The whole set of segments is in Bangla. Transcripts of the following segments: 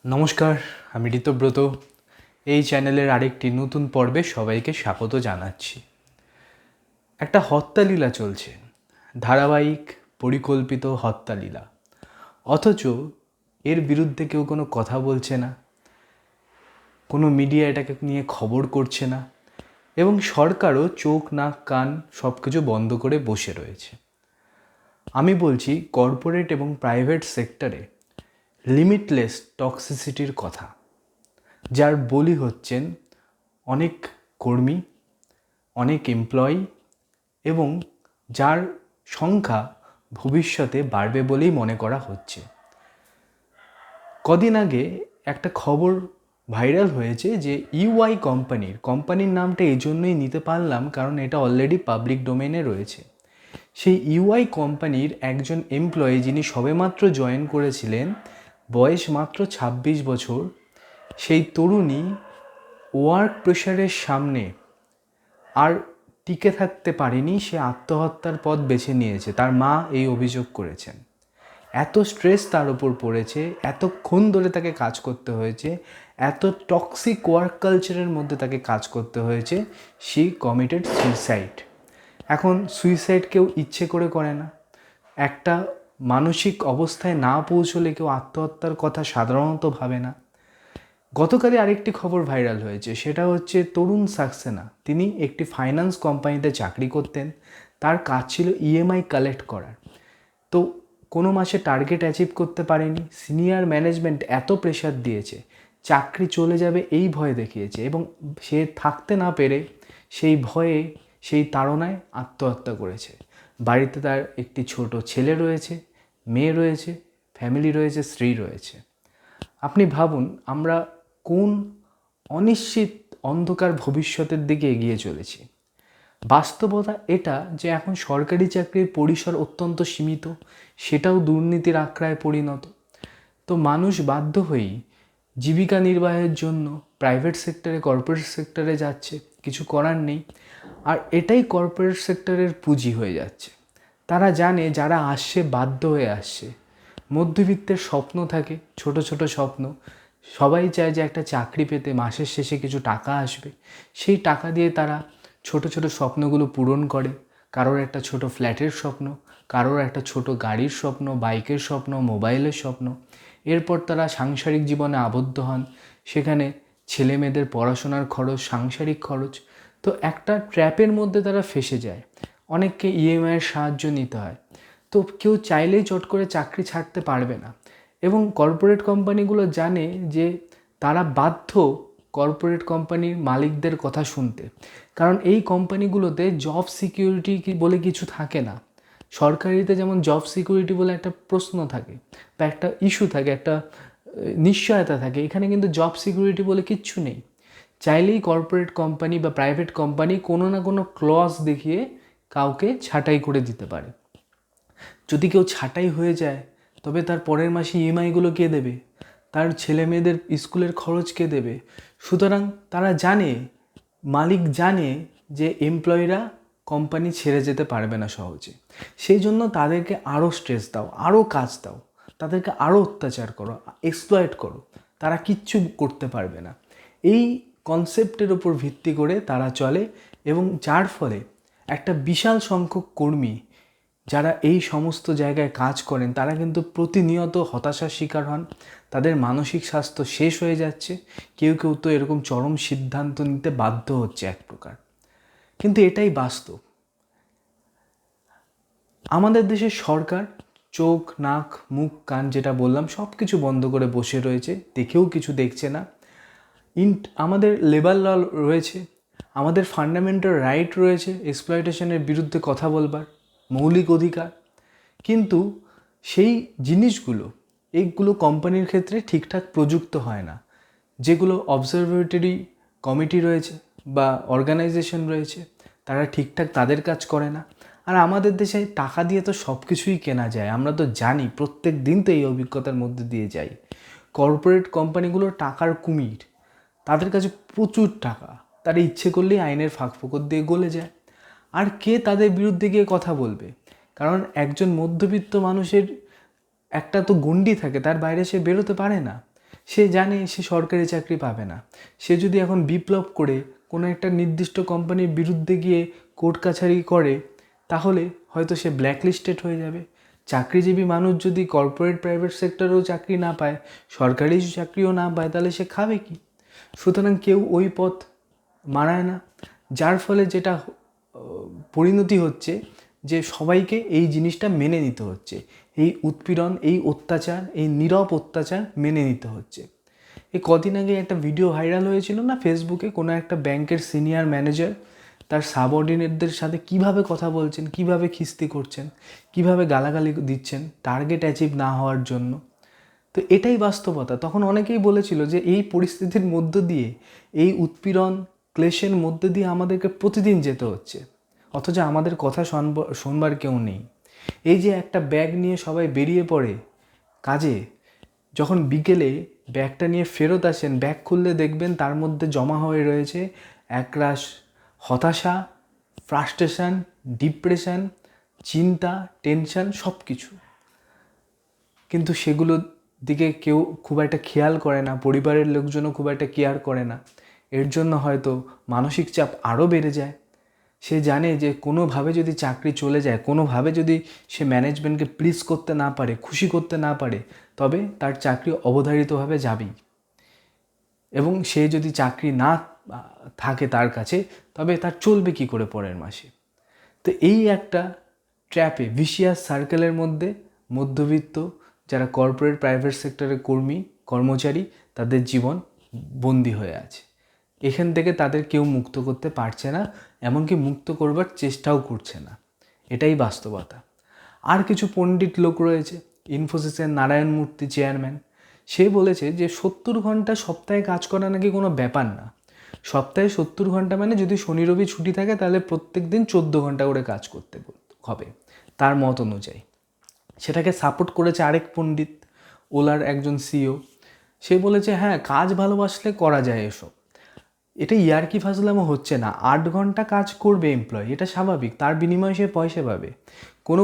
নমস্কার, আমি ঋতব্রত। এই চ্যানেলের আরেকটি নতুন পর্বে সবাইকে স্বাগত জানাচ্ছি। একটা হত্যালীলা চলছে, ধারাবাহিক পরিকল্পিত হত্যালীলা, অথচ এর বিরুদ্ধে কেউ কোনো কথা বলছে না, কোনো মিডিয়া এটাকে নিয়ে খবর করছে না, এবং সরকারও চোখ নাক কান সব কিছু বন্ধ করে বসে রয়েছে। আমি বলছি কর্পোরেট এবং প্রাইভেট সেক্টরে লিমিটলেস টক্সিসিটির কথা, যার বলি হচ্ছেন অনেক কর্মী, অনেক এমপ্লয়ি, এবং যার সংখ্যা ভবিষ্যতে বাড়বে বলেই মনে করা হচ্ছে। কদিন আগে একটা খবর ভাইরাল হয়েছে যে কোম্পানির নামটা এই জন্যই নিতে পারলাম কারণ এটা অলরেডি পাবলিক ডোমেইনে রয়েছে। সেই কোম্পানির একজন এমপ্লয়ি, যিনি সবেমাত্র জয়েন করেছিলেন, বয়স মাত্র 26 বছর, সেই তরুণী ওয়ার্ক প্রেশারের সামনে আর টিকে থাকতে পারেনি, সে আত্মহত্যার পথ বেছে নিয়েছে। তার মা এই অভিযোগ করেছেন। এত স্ট্রেস তার উপর পড়েছে, এতক্ষণ ধরে তাকে কাজ করতে হয়েছে, এত টক্সিক ওয়ার্ক কালচারের মধ্যে তাকে কাজ করতে হয়েছে, শি কমিটেড সুইসাইড। এখন সুইসাইড কেউ ইচ্ছে করে না। একটা মানসিক অবস্থায় না পৌঁছলে কেউ আত্মহত্যার কথা সাধারণত ভাবে না। গতকালই আরেকটি খবর ভাইরাল হয়েছে, সেটা হচ্ছে তরুণ সাক্সেনা। তিনি একটি ফাইন্যান্স কোম্পানিতে চাকরি করতেন। তার কাজ ছিল ইএমআই কালেক্ট করার। তো কোনো মাসে টার্গেট অ্যাচিভ করতে পারেনি। সিনিয়র ম্যানেজমেন্ট এত প্রেশার দিয়েছে, চাকরি চলে যাবে এই ভয় দেখিয়েছে, এবং সে থাকতে না পেরে সেই ভয়ে, সেই তাড়নায় আত্মহত্যা করেছে। বাড়িতে তার একটি ছোট ছেলে রয়েছে, মেয়ে রয়েছে, ফ্যামিলি রয়েছে, স্ত্রী রয়েছে। আপনি ভাবুন, আমরা কোন অনিশ্চিত অন্ধকার ভবিষ্যতের দিকে এগিয়ে চলেছি। বাস্তবতা এটা যে এখন সরকারি চাকরির পরিসর অত্যন্ত সীমিত, সেটাও দুর্নীতির আখড়ায় পরিণত। তো মানুষ বাধ্য হয়েই জীবিকা নির্বাহের জন্য প্রাইভেট সেক্টরে, কর্পোরেট সেক্টরে যাচ্ছে, কিছু করার নেই। আর এটাই কর্পোরেট সেক্টরের পুঁজি হয়ে যাচ্ছে। তারা জানে যারা আসছে বাধ্য হয়ে আসছে। মধ্যবিত্তের স্বপ্ন থাকে, ছোট ছোট স্বপ্ন। সবাই চায় যে একটা চাকরি পেতে মাসের শেষে কিছু টাকা আসবে, সেই টাকা দিয়ে তারা ছোট ছোট স্বপ্নগুলো পূরণ করে। কারোর একটা ছোট ফ্ল্যাটের স্বপ্ন, কারোর একটা ছোট গাড়ির স্বপ্ন, বাইকের স্বপ্ন, মোবাইলের স্বপ্ন। এরপর তারা সাংসারিক জীবনে আবদ্ধ হন। সেখানে ছেলে মেয়েদের পড়াশোনার খরচ, সাংসারিক খরচ। তো একটা ট্র্যাপের মধ্যে তারা ফেঁসে যায়। অনেককে ইএমআইয়ের সাহায্য নিতে হয়। তো কেউ চাইলেই চট করে চাকরি ছাড়তে পারবে না। এবং কর্পোরেট কোম্পানিগুলো জানে যে তারা বাধ্য কর্পোরেট কোম্পানির মালিকদের কথা শুনতে, কারণ এই কোম্পানিগুলোতে জব সিকিউরিটি বলে কিছু থাকে না। সরকারিতে যেমন জব সিকিউরিটি বলে একটা প্রশ্ন থাকে বা একটা ইস্যু থাকে, একটা নিশ্চয়তা থাকে, এখানে কিন্তু জব সিকিউরিটি বলে কিচ্ছু নেই। চাইলেই কর্পোরেট কোম্পানি বা প্রাইভেট কোম্পানি কোনো না কোনো ক্লজ দেখিয়ে কাউকে ছাঁটাই করে দিতে পারে। যদি কেউ ছাঁটাই হয়ে যায়, তবে তার পরের মাসে ইএমআইগুলো কে দেবে? তার ছেলে মেয়েদের স্কুলের খরচ কে দেবে? সুতরাং তারা জানে, মালিক জানে যে এমপ্লয়িরা কোম্পানি ছেড়ে যেতে পারবে না সহজে। সেই জন্য তাদেরকে আরও স্ট্রেস দাও, আরও কাজ দাও, তাদেরকে আরও অত্যাচার করো, এক্সপ্লয়েট করো, তারা কিচ্ছু করতে পারবে না। এই কনসেপ্টের উপর ভিত্তি করে তারা চলে, এবং যার ফলে একটা বিশাল সংখ্যক কর্মী যারা এই সমস্ত জায়গায় কাজ করেন, তারা কিন্তু প্রতিনিয়ত হতাশার শিকার হন। তাদের মানসিক স্বাস্থ্য শেষ হয়ে যাচ্ছে। কেউ কেউ তো এরকম চরম সিদ্ধান্ত নিতে বাধ্য হচ্ছে এক প্রকার। কিন্তু এটাই বাস্তব। আমাদের দেশের সরকার চোখ নাক মুখ কান যেটা বললাম সব কিছু বন্ধ করে বসে রয়েছে, দেখেও কিছু দেখছে না। আমাদের লেবার ল রয়েছে, আমাদের ফান্ডামেন্টাল রাইট রয়েছে এক্সপ্লয়টেশনের বিরুদ্ধে কথা বলবার, মৌলিক অধিকার। কিন্তু সেই জিনিসগুলো, এইগুলো কোম্পানির ক্ষেত্রে ঠিকঠাক প্রযুক্ত হয় না। যেগুলো অবজারভেটরি কমিটি রয়েছে বা অর্গানাইজেশন রয়েছে, তারা ঠিকঠাক তাদের কাজ করে না। আর আমাদের দেশে টাকা দিয়ে তো সব কিছুই কেনা যায়, আমরা তো জানি, প্রত্যেক দিন তো এই অভিজ্ঞতার মধ্যে দিয়ে যাই। কর্পোরেট কোম্পানিগুলো টাকার কুমির, তাদের কাছে প্রচুর টাকা, তারা ইচ্ছে করলেই আইনের ফাঁকফোকর দিয়ে গলে যায়। আর কে তাদের বিরুদ্ধে গিয়ে কথা বলবে? কারণ একজন মধ্যবিত্ত মানুষের একটা তো গণ্ডি থাকে, তার বাইরে সে বেরোতে পারে না। সে জানে সে সরকারি চাকরি পাবে না। সে যদি এখন বিপ্লব করে কোনো একটা নির্দিষ্ট কোম্পানির বিরুদ্ধে গিয়ে কোর্ট কাছারি করে, তাহলে হয়তো সে ব্ল্যাকলিস্টেড হয়ে যাবে। চাকরিজীবী মানুষ যদি কর্পোরেট প্রাইভেট সেক্টরেও চাকরি না পায়, সরকারি চাকরিও না পায়, তাহলে সে খাবে কি? সুতরাং কেউ ওই পথ মানায় না, যার ফলে যেটা পরিণতি হচ্ছে যে সবাইকে এই জিনিসটা মেনে নিতে হচ্ছে। এই উৎপীড়ন, এই অত্যাচার, এই নীরব অত্যাচার মেনে নিতে হচ্ছে। এই কদিন আগে একটা ভিডিও ভাইরাল হয়েছিল না ফেসবুকে, কোনো একটা ব্যাংকের সিনিয়র ম্যানেজার তার সাবঅর্ডিনেটদের সাথে কিভাবে কথা বলছেন, কিভাবে খিস্তি করছেন, কিভাবে গালাগালি দিচ্ছেন টার্গেট অ্যাচিভ না হওয়ার জন্য। তো এটাই বাস্তবতা। তখন অনেকেই বলেছিল যে এই পরিস্থিতির মধ্য দিয়ে, এই উৎপীড়ন ক্লেশের মধ্যে দিয়ে আমাদেরকে প্রতিদিন যেতে হচ্ছে, অথচ আমাদের কথা শোনবার কেউ নেই। এই যে একটা ব্যাগ নিয়ে সবাই বেরিয়ে পড়ে কাজে, যখন বিকেলে ব্যাগটা নিয়ে ফেরত আসেন, ব্যাগ খুললে দেখবেন তার মধ্যে জমা হয়ে রয়েছে একরাশ হতাশা, ফ্রাস্ট্রেশন, ডিপ্রেশন, চিন্তা, টেনশন, সব কিছু। কিন্তু সেগুলোর দিকে কেউ খুব একটা খেয়াল করে না, পরিবারের লোকজনও খুব একটা কেয়ার করে না। এর জন্য হয়তো মানসিক চাপ আরও বেড়ে যায়। সে জানে যে কোনোভাবে যদি চাকরি চলে যায়, কোনোভাবে যদি সে ম্যানেজমেন্টকে প্লিজ করতে না পারে, খুশি করতে না পারে, তবে তার চাকরি অবধারিতভাবে যাবেই। এবং সে যদি চাকরি না থাকে তার কাছে, তবে তার চলবে কি করে পরের মাসে? তো এই একটা ট্র্যাপে, ভিশিয়াস সার্কেলের মধ্যে মধ্যবিত্ত যারা কর্পোরেট প্রাইভেট সেক্টরের কর্মচারী, তাদের জীবন বন্দী হয়ে আছে। এখান থেকে তাদের কেউ মুক্ত করতে পারছে না, এমনকি মুক্ত করবার চেষ্টাও করছে না। এটাই বাস্তবতা। আর কিছু পণ্ডিত লোক রয়েছে, ইনফোসিসের নারায়ণ মূর্তি চেয়ারম্যান, সে বলেছে যে 70 ঘন্টা সপ্তাহে কাজ করা নাকি কোনো ব্যাপার না। সপ্তাহে 70 ঘন্টা মানে যদি শনি রবি ছুটি থাকে, তাহলে প্রত্যেক দিন 14 ঘন্টা করে কাজ করতে হবে তার মত অনুযায়ী। সেটাকে সাপোর্ট করেছে আরেক পণ্ডিত, ওলার একজন সিইও। সে বলেছে হ্যাঁ, কাজ ভালোবাসলে করা যায় এসব। এটা ইয়ার্কি ফাজলামো হচ্ছে না। 8 ঘন্টা কাজ করবে এমপ্লয়ি, এটা স্বাভাবিক, তার বিনিময়ে সে পয়সা পাবে।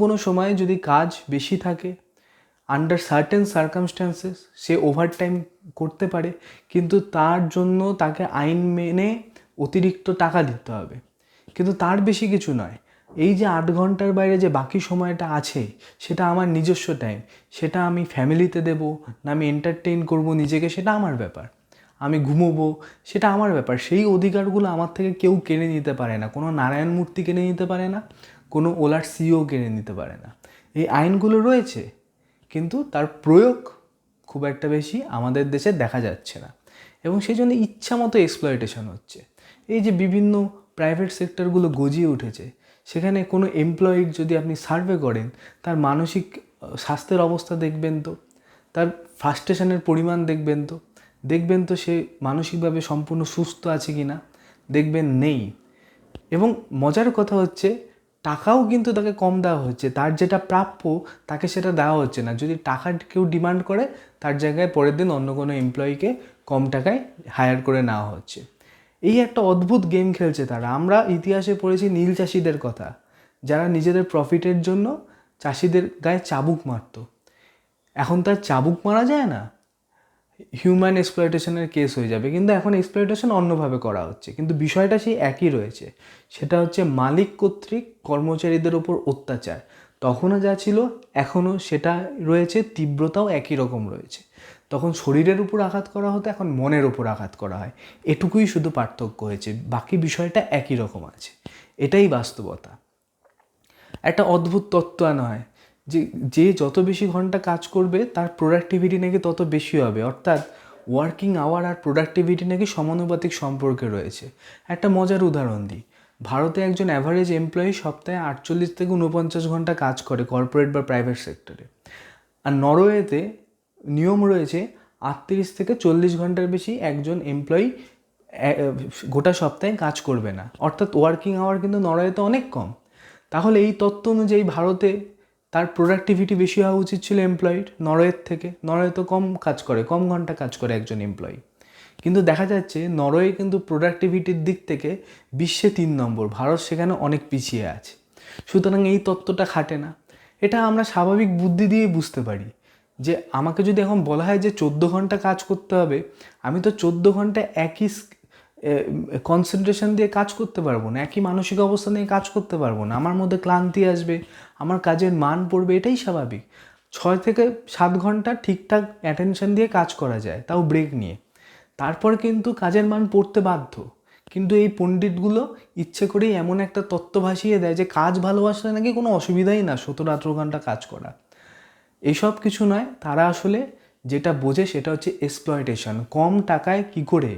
কোনো সময়ে যদি কাজ বেশি থাকে, আন্ডার সার্টেন সার্কামস্ট্যান্সেস সে ওভারটাইম করতে পারে, কিন্তু তার জন্য তাকে আইন মেনে অতিরিক্ত টাকা দিতে হবে, কিন্তু তার বেশি কিছু নয়। এই যে 8 ঘন্টার বাইরে যে বাকি সময়টা আছে, সেটা আমার নিজস্ব টাইম। সেটা আমি ফ্যামিলিতে দেবো না আমি এন্টারটেইন করবো নিজেকে, সেটা আমার ব্যাপার। আমি ঘুমোবো, সেটা আমার ব্যাপার। সেই অধিকারগুলো আমার থেকে কেউ কেড়ে নিতে পারে না। কোনো নারায়ণ মূর্তি কেড়ে নিতে পারে না, কোনো ওলার সিইও কেড়ে নিতে পারে না। এই আইনগুলো রয়েছে, কিন্তু তার প্রয়োগ খুব একটা বেশি আমাদের দেশে দেখা যাচ্ছে না, এবং সেই জন্য ইচ্ছা মতো এক্সপ্লয়টেশন হচ্ছে। এই যে বিভিন্ন প্রাইভেট সেক্টরগুলো গজিয়ে উঠেছে, সেখানে কোনো এমপ্লয়ির যদি আপনি সার্ভে করেন, তার মানসিক স্বাস্থ্যের অবস্থা দেখবেন তো, তার ফ্রাস্ট্রেশনের পরিমাণ দেখবেন তো সে মানসিকভাবে সম্পূর্ণ সুস্থ আছে কি না, দেখবেন নেই। এবং মজার কথা হচ্ছে, টাকাও কিন্তু তাকে কম দেওয়া হচ্ছে। তার যেটা প্রাপ্য তাকে সেটা দেওয়া হচ্ছে না। যদি টাকা কেউ ডিমান্ড করে, তার জায়গায় পরের দিন অন্য কোনো এমপ্লয়িকে কম টাকায় হায়ার করে নেওয়া হচ্ছে। এই একটা অদ্ভুত গেম খেলছে তারা। আমরা ইতিহাসে পড়েছি নীল চাষিদের কথা, যারা নিজেদের প্রফিটের জন্য চাষিদের গায়ে চাবুক মারত। এখন তার চাবুক মারা যায় না, হিউম্যান এক্সপ্লয়টেশনের কেস হয়ে যাবে। কিন্তু এখন এক্সপ্লয়টেশন অন্যভাবে করা হচ্ছে, কিন্তু বিষয়টা সেই একই রয়েছে। সেটা হচ্ছে মালিক কর্তৃক কর্মচারীদের ওপর অত্যাচার। তখনও যা ছিল এখনও সেটা রয়েছে, তীব্রতাও একই রকম রয়েছে। তখন শরীরের উপর আঘাত করা হতো, এখন মনের উপর আঘাত করা হয়। এটুকুই শুধু পার্থক্য হয়েছে, বাকি বিষয়টা একই রকম আছে। এটাই বাস্তবতা। একটা অদ্ভুত তত্ত্ব আনা হয় যে যে যত বেশি ঘন্টা কাজ করবে তার প্রোডাক্টিভিটি নাকি তত বেশি হবে। অর্থাৎ ওয়ার্কিং আওয়ার আর প্রোডাক্টিভিটি নাকি সমানুপাতিক সম্পর্কে রয়েছে। একটা মজার উদাহরণ দিই। ভারতে একজন অ্যাভারেজ এমপ্লয়ি সপ্তাহে 48 থেকে 49 ঘন্টা কাজ করে কর্পোরেট বা প্রাইভেট সেক্টরে। আর নরওয়েতে নিয়ম রয়েছে 38 থেকে 40 ঘন্টার বেশি একজন এমপ্লয়ি গোটা সপ্তাহে কাজ করবে না। অর্থাৎ ওয়ার্কিং আওয়ার কিন্তু নরওয়েতে অনেক কম। তাহলে এই তত্ত্ব অনুযায়ী ভারতে তার প্রোডাক্টিভিটি বেশি হওয়া উচিত ছিল এমপ্লয়ির নরওয়ের থেকে। নরওয়ে তো কম কাজ করে, কম ঘন্টা কাজ করে একজন এমপ্লয়ি। কিন্তু দেখা যাচ্ছে নরওয়ে কিন্তু প্রোডাক্টিভিটির দিক থেকে বিশ্বে 3 নম্বর, ভারত সেখানে অনেক পিছিয়ে আছে। সুতরাং এই তত্ত্বটা খাটে না। এটা আমরা স্বাভাবিক বুদ্ধি দিয়ে বুঝতে পারি যে আমাকে যদি এখন বলা হয় যে 14 ঘন্টা কাজ করতে হবে, আমি তো 14 ঘন্টা একই কনসেন্ট্রেশন দিয়ে কাজ করতে পারবো না, একই মানসিক অবস্থা নিয়ে কাজ করতে পারবো না, আমার মধ্যে ক্লান্তি আসবে, আমার কাজের মান পড়বে, এটাই স্বাভাবিক। 6 থেকে 7 ঘন্টা ঠিকঠাক অ্যাটেনশন দিয়ে কাজ করা যায়, তাও ব্রেক নিয়ে, তারপর কিন্তু কাজের মান পড়তে বাধ্য। কিন্তু এই পণ্ডিতগুলো ইচ্ছে করেই এমন একটা তত্ত্ব ভাসিয়ে দেয় যে কাজ ভালোবাসলে নাকি কোনো অসুবিধাই না 17-18 ঘন্টা কাজ করা। এইসব কিছু নয়, তারা আসলে যেটা বোঝে সেটা হচ্ছে এক্সপ্লয়টেশন। কম টাকায় কি করে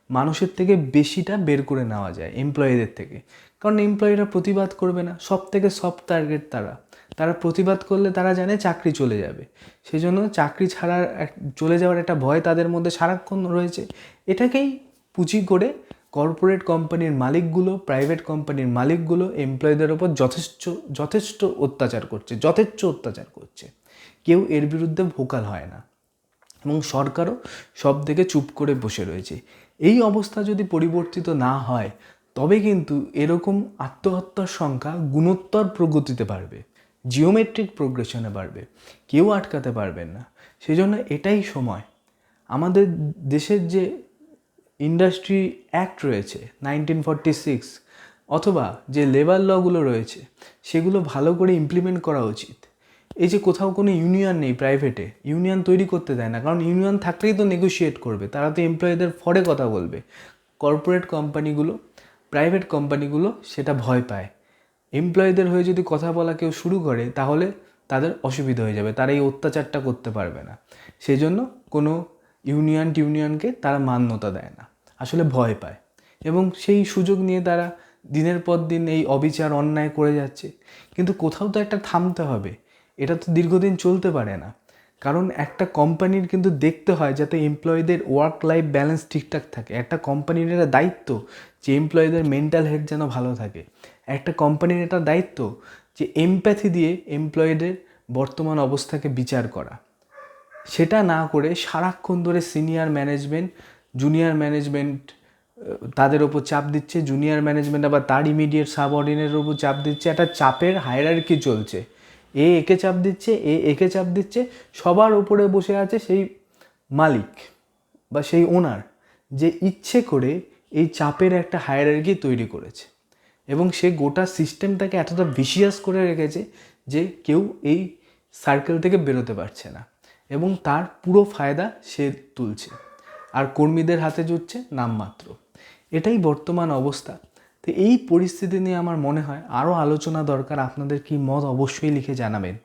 মানুষের থেকে বেশিটা বের করে নেওয়া যায় এমপ্লয়ীদের থেকে। কারণ এমপ্লয়িরা প্রতিবাদ করবে না, সব থেকে সফট টার্গেট তারা প্রতিবাদ করলে তারা জানে চাকরি চলে যাবে, সেজন্য চাকরি ছাড়ার চলে যাওয়ার একটা ভয় তাদের মধ্যে সারাক্ষণ রয়েছে। এটাকেই পুঁজি করে কর্পোরেট কোম্পানির মালিকগুলো, প্রাইভেট কোম্পানির মালিকগুলো এমপ্লয়ীদের ওপর যথেষ্ট অত্যাচার করছে। কেউ এর বিরুদ্ধে ভোকাল হয় না এবং সরকারও সব থেকে চুপ করে বসে রয়েছে। এই অবস্থা যদি পরিবর্তিত না হয় তবে কিন্তু এরকম আত্মহত্যার সংখ্যা গুণোত্তর প্রগতিতে বাড়বে, জিওমেট্রিক প্রোগ্রেশনে বাড়বে, কেউ আটকাতে পারবেন না। সেজন্য এটাই সময় আমাদের দেশের যে ইন্ডাস্ট্রি অ্যাক্ট রয়েছে 1946 অথবা যে লেবার লগুলো রয়েছে সেগুলো ভালো করে ইমপ্লিমেন্ট করা উচিত। এই যে কোথাও কোনো ইউনিয়ন নেই, প্রাইভেটে ইউনিয়ন তৈরি করতে দেয় না, কারণ ইউনিয়ন থাকলেই তো নেগোশিয়েট করবে, তারা তো এমপ্লয়ীদের ফরে কথা বলবে। কর্পোরেট কোম্পানিগুলো, প্রাইভেট কোম্পানিগুলো সেটা ভয় পায়। এমপ্লয়ীদের হয়ে যদি কথা বলা কেউ শুরু করে তাহলে তাদের অসুবিধা হয়ে যাবে, তারা এই অত্যাচারটা করতে পারবে না। সেই জন্য কোনো ইউনিয়নকে তারা মান্যতা দেয় না, আসলে ভয় পায়, এবং সেই সুযোগ নিয়ে তারা দিনের পর দিন এই অবিচার অন্যায় করে যাচ্ছে। কিন্তু কোথাও তো একটা থামতে হবে, এটা তো দীর্ঘদিন চলতে পারে না। কারণ একটা কোম্পানির কিন্তু দেখতে হয় যাতে এমপ্লয়ীদের ওয়ার্ক লাইফ ব্যালেন্স ঠিকঠাক থাকে। একটা কোম্পানির এটা দায়িত্ব যে এমপ্লয়ীদের মেন্টাল হেলথ যেন ভালো থাকে। একটা কোম্পানির এটা দায়িত্ব যে এমপ্যাথি দিয়ে এমপ্লয়ীদের বর্তমান অবস্থাকে বিচার করা। সেটা না করে সারাক্ষণ ধরে সিনিয়র ম্যানেজমেন্ট, জুনিয়র ম্যানেজমেন্ট তাদের ওপর চাপ দিচ্ছে, জুনিয়র ম্যানেজমেন্ট আবার তার ইমিডিয়েট সাবঅর্ডিনেটের ওপর চাপ দিচ্ছে, একটা চাপের হায়ারার্কি চলছে। একে চাপ দিচ্ছে, একে চাপ দিচ্ছে, সবার উপরে বসে আছে সেই মালিক বা সেই ওনার, যে ইচ্ছে করে এই চাপের একটা হায়ারার্কি তৈরি করেছে এবং সে গোটা সিস্টেমটাকে এতটা ভিশিয়াস করে রেখেছে যে কেউ এই সার্কেল থেকে বেরোতে পারছে না এবং তার পুরো ফায়দা সে তুলছে আর কর্মীদের হাতে জুটছে নামমাত্র। এটাই বর্তমান অবস্থা। তো এই পরিস্থিতি নিয়ে আমার মনে হয় আরও আলোচনা দরকার। আপনাদের কি মত অবশ্যই লিখে জানাবেন।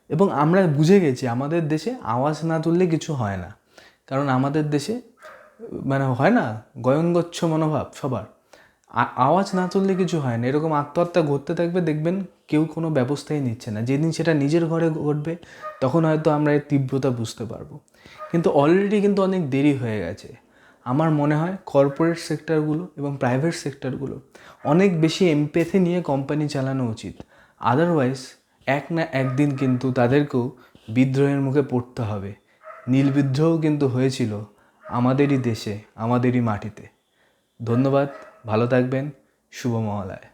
এবং আমরা বুঝে গেছি আমাদের দেশে আওয়াজ না তুললে কিছু হয় না, কারণ আমাদের দেশে মানে হয় না গয়ঙ্গচ্ছ মনোভাব সবার, আওয়াজ না তুললে কিছু হয় না, এরকম আত্মহত্যা ঘটতে থাকবে, দেখবেন কেউ কোনো ব্যবস্থাই নিচ্ছে না। যেদিন সেটা নিজের ঘরে ঘটবে তখন হয়তো আমরা এর তীব্রতা বুঝতে পারবো, কিন্তু অলরেডি কিন্তু অনেক দেরি হয়ে গেছে। আমার মনে হয় কর্পোরেট সেক্টরগুলো এবং প্রাইভেট সেক্টরগুলো অনেক বেশি এমপ্যাথি নিয়ে কোম্পানি চালানো উচিত। আদারওয়াইজ এক না একদিন কিন্তু তাদেরকেও বিদ্রোহের মুখে পড়তে হবে। নীল বিদ্রোহ কিন্তু হয়েছিল আমাদেরই দেশে, আমাদেরই মাটিতে। ধন্যবাদ, ভালো থাকবেন, শুভ মহালয়।